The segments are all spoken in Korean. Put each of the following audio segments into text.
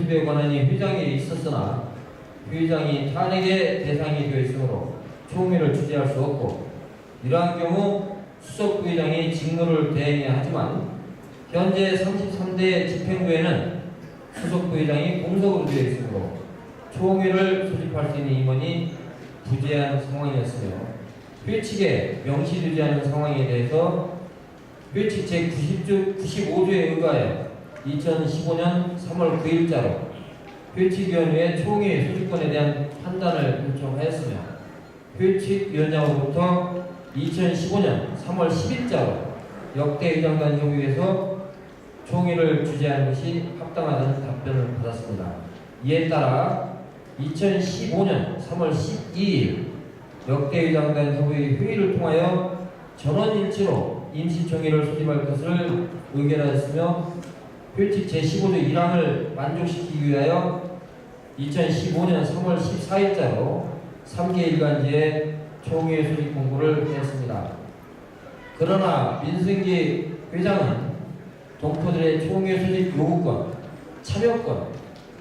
소집의 권한이 회장에 있었으나 회장이 탄핵의 대상이 되어 있으므로 총회를 주재할 수 없고, 이러한 경우 수석부회장이 직무를 대행해야 하지만 현재 33대 집행부에는 수석부회장이 공석으로 되어 있으므로 총회를 소집할 수 있는 임원이 부재한 상황이었으며, 회칙에 명시되지 않은 상황에 대해서 회칙 제95조에 의거하여 2015년 3월 9일자로 회칙위원회의 총회 소집권에 대한 판단을 요청하였으며, 회칙위원장으로부터 2015년 3월 10일자로 역대 의장단 협의회에서 총회를 주재하는 것이 합당하다는 답변을 받았습니다. 이에 따라 2015년 3월 12일 역대 의장단 협의회 회의를 통하여 전원일치로 임시총회를 소집할 것을 의결하였으며, 회칙 제15조 1항을 만족시키기 위하여 2015년 3월 14일자로 3개일간지에 총회 소집 공고를 했습니다. 그러나 민승기 회장은 동포들의 총회 소집 요구권, 참여권,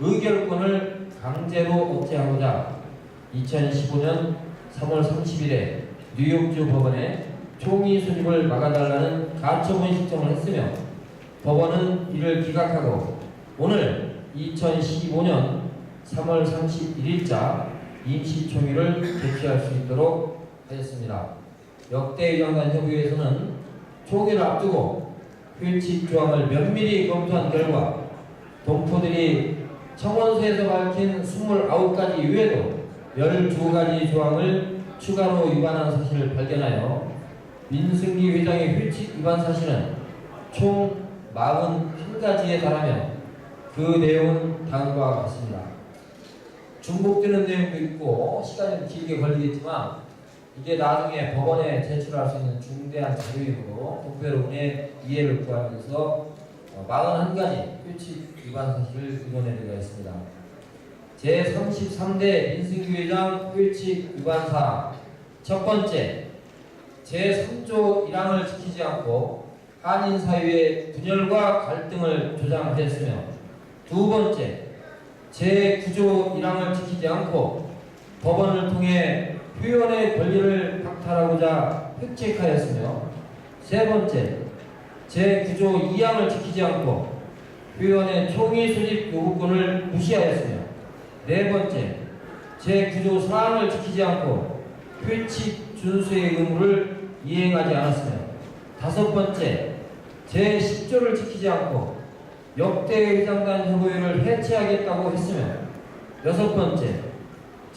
의결권을 강제로 억제하고자 2015년 3월 30일에 뉴욕주 법원에 총회 소집을 막아달라는 가처분 신청을 했으며, 법원은 이를 기각하고 오늘 2015년 3월 31일자 임시총회를 개최할 수 있도록 하였습니다. 역대 의장단 협의회에서는 총회를 앞두고 회칙 조항을 면밀히 검토한 결과 동포들이 청원서에서 밝힌 29가지 이외에도 12가지 조항을 추가로 위반한 사실을 발견하여 민승기 회장의 회칙 위반 사실은 총 41가지에 달하며 그 내용은 다음과 같습니다. 중복되는 내용도 있고 시간이 길게 걸리겠지만 이게 나중에 법원에 제출할 수 있는 중대한 자료이므로 동포 여러분의 이해를 구하면서 41가지 회칙 위반 사실을 의논해드리겠습니다. 제33대 민승기 회장 회칙 위반 사항. 첫 번째, 제3조 1항을 지키지 않고 한인 사회의 분열과 갈등을 조장하였으며, 두 번째, 제9조 1항을 지키지 않고 법원을 통해 표현의 권리를 박탈하고자 획책하였으며, 세 번째, 제9조 2항을 지키지 않고 표현의 총의 소집 요구권을 무시하였으며, 네 번째, 제9조 4항을 지키지 않고 회칙 준수의 의무를 이행하지 않았으며, 다섯 번째, 제10조를 지키지 않고 역대 의장단 협의회를 해체하겠다고 했으며, 여섯 번째,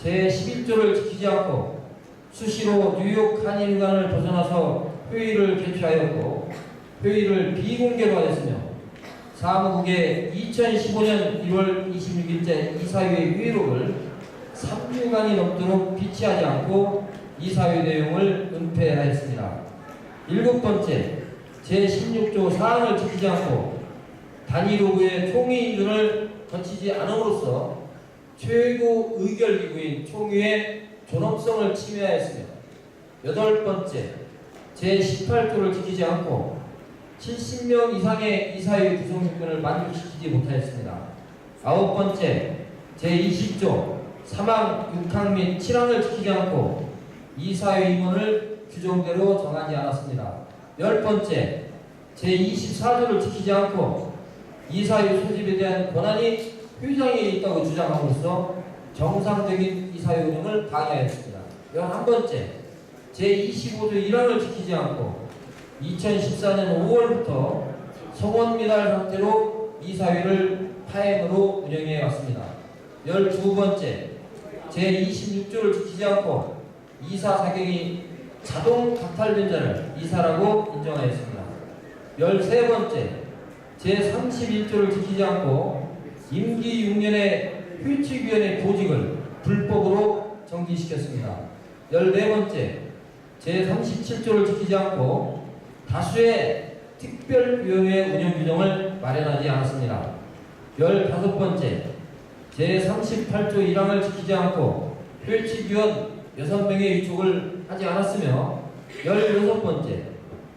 제11조를 지키지 않고 수시로 뉴욕 한인회관을 벗어나서 회의를 개최하였고 회의를 비공개로 하였으며, 사무국의 2015년 1월 26일째 이사회의 회의록을 3주간이 넘도록 비치하지 않고 이사회 내용을 은폐하였습니다. 일곱 번째, 제16조 사항을 지키지 않고 단위로구의 총회 인준을 거치지 않음으로써 최고 의결기구인 총회의 존엄성을 침해하였으며, 여덟 번째, 제18조를 지키지 않고 70명 이상의 이사회 구성 요건을 만족시키지 못하였습니다. 아홉 번째, 제20조 3항, 6항 및 7항을 지키지 않고 이사회 임원을 규정대로 정하지 않았습니다. 열 번째, 제24조를 지키지 않고 이사회 소집에 대한 권한이 회장에 있다고 주장함으로써 정상적인 이사회 운영을 방해하였습니다. 11번째, 제25조 1항을 지키지 않고 2014년 5월부터 성원 미달 상태로 이사회를 파행으로 운영해 왔습니다. 12번째, 제26조를 지키지 않고 이사 자격이 자동 박탈된 자를 이사라고 인정하였습니다. 13번째, 제31조를 지키지 않고 임기 6년의 회칙위원회 보직을 불법으로 정지시켰습니다. 14번째, 제37조를 지키지 않고 다수의 특별위원회 운영 규정을 마련하지 않았습니다. 15번째, 제38조 1항을 지키지 않고 회칙위원 6명의 위촉을 하지 않았으며, 16번째,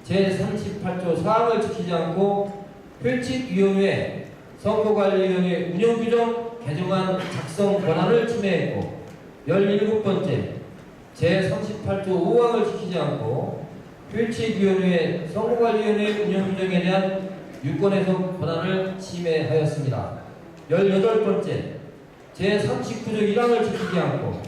제38조 4항을 지키지 않고 회칙위원회 선거관리위원회 운영규정 개정안 작성 권한을 침해했고 17번째 제38조 5항을 지키지 않고 규칙위원회 선거관리위원회 운영규정에 대한 유권해석 권한을 침해하였습니다. 18번째 제39조 1항을 지키지 않고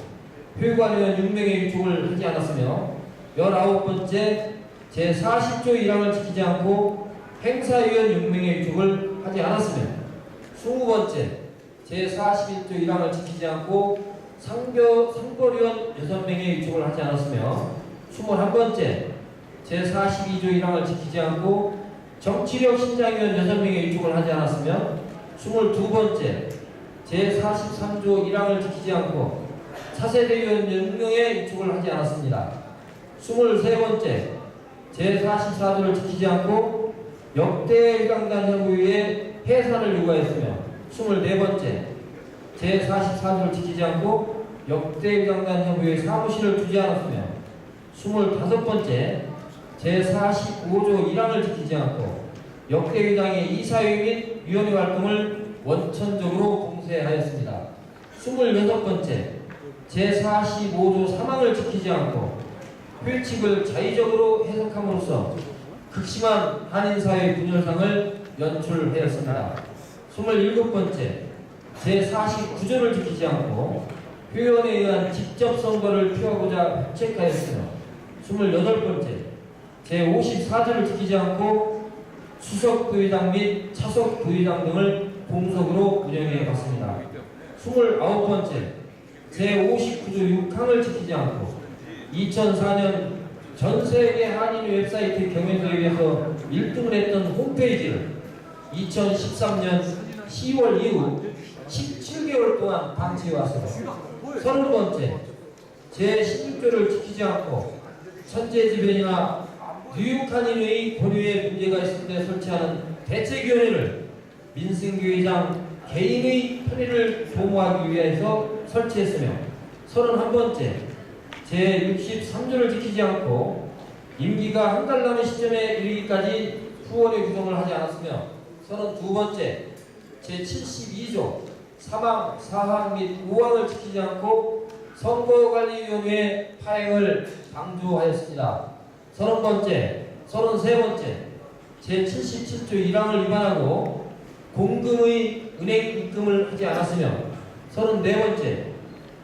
회관위원 6명의 위촉을 하지 않았으며 19번째 제40조 1항을 지키지 않고 행사위원 6명의 위촉을 하지 않았으며 20번째 제41조 1항을 지키지 않고 상벌위원 6명의 위촉을 하지 않았으며 21번째 제42조 1항을 지키지 않고 정치력 신장위원 6명의 위촉을 하지 않았으며 22번째 제43조 1항을 지키지 않고 차세대위원 6명의 위촉을 하지 않았습니다. 23번째 제44조를 지키지 않고 역대 일강단 협의회의 해산을 요구하였으며 24번째 제44조를 지키지 않고 역대 일강단 협의회 사무실을 두지 않았으며 25번째 제45조 1항을 지키지 않고 역대 의장의 이사회 및 위원회 활동을 원천적으로 봉쇄하였습니다. 26번째 제45조 3항을 지키지 않고 규칙을 자의적으로 해석함으로써 극심한 한인사회 분열상을 연출하였습니다. 27번째 제49조를 지키지 않고 회원에 의한 직접 선거를 피하고자 획책하였으며 28번째 제54조를 지키지 않고 수석 부의장 및 차석 부의장 등을 공석으로 운영해 왔습니다. 29번째 제59조 6항을 지키지 않고 2004년 전세계 한인 웹사이트 경연서에 비해서 1등을 했던 홈페이지를 2013년 10월 이후 17개월 동안 방치해왔습니다. 30번째 제16조를 지키지 않고 천재지변이나 뉴욕 한인회의 권유에 문제가 있을 때 설치하는 대책위원회를 민승교회장 개인의 편의를 도모하기 위해서 설치했으며 31번째 제63조를 지키지 않고 임기가 한 달 남은 시점에 이르기까지 후원의 규정을 하지 않았으며 32번째 제72조 3항, 4항 및 5항을 지키지 않고 선거관리위원회 파행을 방조하였습니다. 30번째, 33번째 제77조 1항을 위반하고 공금의 은행 입금을 하지 않았으며 34번째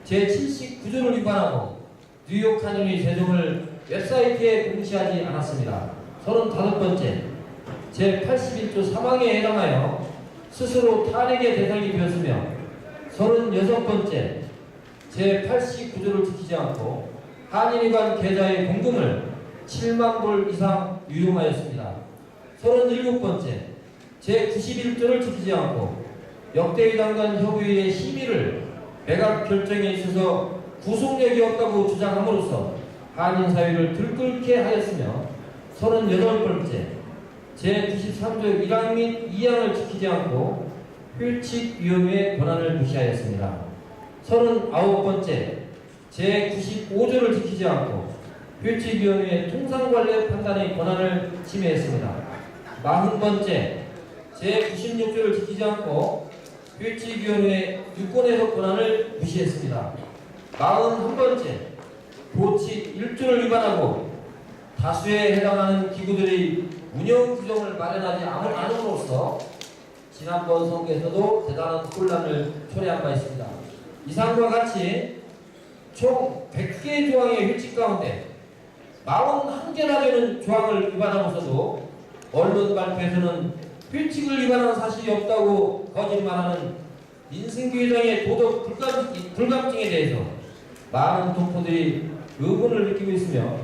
제79조를 위반하고 뉴욕 한인회 재정을 웹사이트에 공시하지 않았습니다. 35번째 제81조 3항에 해당하여 스스로 탄핵의 대상이 되었으며 36번째 제89조를 지키지 않고 한인회관 계좌의 공금을 7만 불 이상 유용하였습니다. 37번째 제91조를 지키지 않고 역대의장 간 협의회의 심의를 매각 결정에 있어서 구속력이 없다고 주장함으로써 한인사회를 들끓게 하였으며 38번째 제93조 1항 및 2항을 지키지 않고 규칙위원회의 권한을 무시하였습니다. 39번째 제95조를 지키지 않고 규칙위원회의 통상관리 판단의 권한을 침해했습니다. 40번째 제96조를 지키지 않고 규칙위원회의 유권해석 권한을 무시했습니다. 41번째 보칙 1조를 위반하고 다수에 해당하는 기구들의 운영 규정을 마련하지 않음으로써 지난번 선거에서도 대단한 혼란을 초래한 바 있습니다. 이상과 같이 총 100개의 조항의 규칙 가운데 41개나 되는 조항을 위반하면서도 언론 발표에서는 규칙을 위반한 사실이 없다고 거짓말하는 민승교회장의 도덕 불감증에 대해서 많은 동포들이 의문을 느끼고 있으며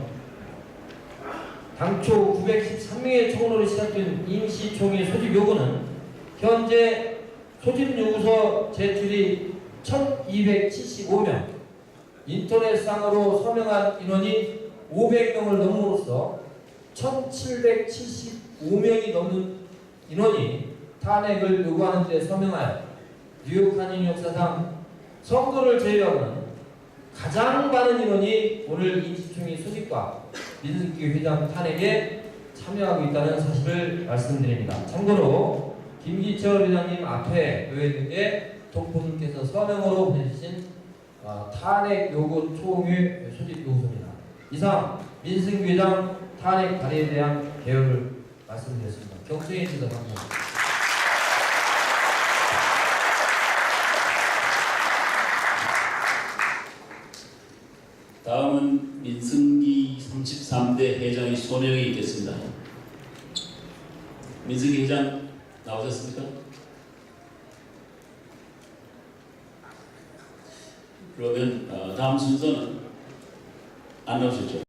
당초 913명의 총으로 시작된 임시총회 소집 요구는 현재 소집 요구서 제출이 1275명, 인터넷상으로 서명한 인원이 500명을 넘음으로써 1775명이 넘는 인원이 탄핵을 요구하는 데 서명하여 뉴욕 한인 역사상 선거를 제외하고는 가장 많은 인원이 오늘 임시총회 소집과 민승기 회장 탄핵에 참여하고 있다는 사실을 말씀드립니다. 참고로 김기철 회장님 앞에 놓여 있는 게 동포님께서 서명으로 보내주신 탄핵 요구 총회 소집 요구서입니다. 이상 민승기 회장 탄핵 발의에 대한 개요를 말씀드렸습니다. 경청해 주셔서 감사합니다. 다음은 민승기 33대 회장의 소명이 있겠습니다. 민승기 회장 나오셨습니까? 그러면 다음 순서는 안 나오셨죠?